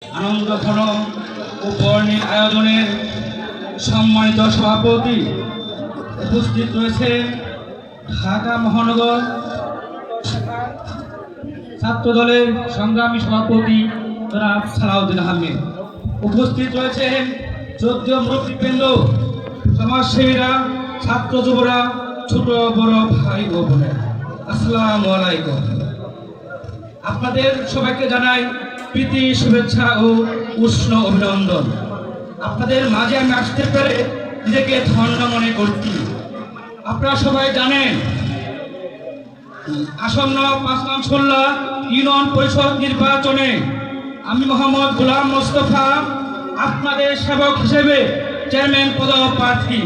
আনন্দঘন ও বর্ণিল আয়োজনের সম্মানিত সভাপতি উপস্থিত রয়েছে ঢাকা মহানগর ছাত্র দলের সংগ্রামী সভাপতি জনাব সালাউদ্দিন আহমেদ। উপস্থিত রয়েছেন যোগ্য মুরব্বীবৃন্দ, সমাজসেবীরা, ছাত্র যুবরা, ছোট বড় ভাই ও বোনেরা, আসসালামু আলাইকুম। আপনাদের সবাইকে জানাই প্রীতি, শুভেচ্ছা ও উষ্ণ অভিনন্দন। আপনাদের মাঝে আমি আসতে পেরে নিজেকে ধন্য মনে করছি। আপনারা সবাই জানেন আসন্ন 5 নং ষোল্লা ইউনিয়ন পরিষদ নির্বাচনে আমি মোহাম্মদ গোলাম মোস্তফা আপনাদের সেবক হিসেবে চেয়ারম্যান পদপ্রার্থী।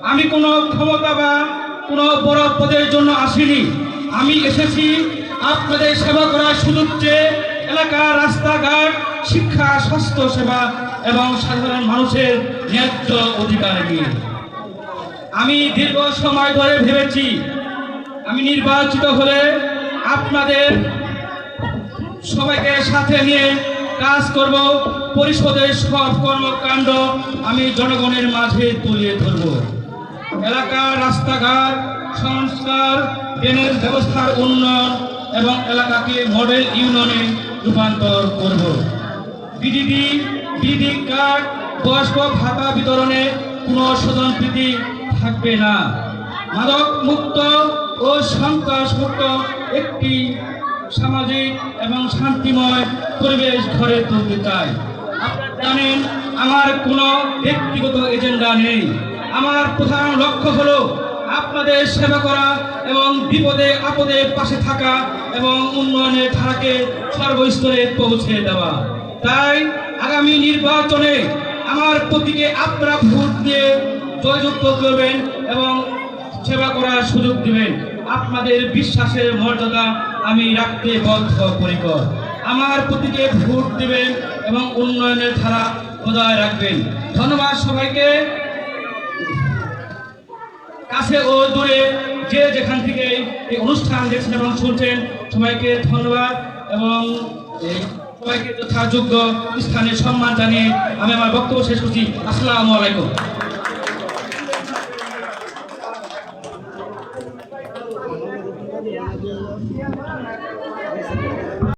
আমি কোনো ক্ষমতা বা কোনো বড় পদের জন্য আসিনি। আমি এসেছি আপনাদের সেবা করার সুযোগ চেয়ে, এলাকার রাস্তাঘাট, শিক্ষা, স্বাস্থ্য সেবা এবং সাধারণ মানুষের ন্যায্য অধিকার নিয়ে। আমি দীর্ঘ সময় ধরে ভেবেছি আমি নির্বাচিত হলে আপনাদের সবাইকে সাথে নিয়ে কাজ করব। পরিষদের সব কর্মকাণ্ড আমি জনগণের মাঝে তুলে ধরব। এলাকার রাস্তাঘাট সংস্কার, ড্রেনেজ ব্যবস্থার উন্নয়ন এবং এলাকাকে মডেল ইউনিয়নে রূপান্তর করব। বিডি কার্ড, বয়স্ক ভাতা বিতরণে কোনো স্বজনপ্রীতি থাকবে না। মাদক মুক্ত ও সন্ত্রাস মুক্ত একটি সামাজিক এবং শান্তিময় পরিবেশ গড়ে তুলতে চাই। আপনারা জানেন আমার কোনো ব্যক্তিগত এজেন্ডা নেই। আমার প্রধান লক্ষ্য হলো আপনাদের সেবা করা এবং বিপদে আপদে পাশে থাকা এবং উন্নয়নের ধারাকে সর্বস্তরে পৌঁছে দেওয়া। তাই আগামী নির্বাচনে আমার প্রতীকে আপনারা ভোট দিয়ে জয়যুক্ত করবেন এবং সেবা করার সুযোগ দিবেন। আপনাদের বিশ্বাসের মর্যাদা আমি রাখতে বদ্ধপরিকর। আমার প্রতীকে ভোট দিবেন এবং উন্নয়নের ধারা বজায় রাখবেন। ধন্যবাদ সবাইকে। কাছে ও দূরে যে যেখান থেকে এই অনুষ্ঠান দেখছেন এবং শুনছেন সবাইকে ধন্যবাদ এবং সবাইকে যথাযোগ্য স্থানে সম্মান জানিয়ে আমি আমার বক্তব্য শেষ করছি। আসসালামু আলাইকুম।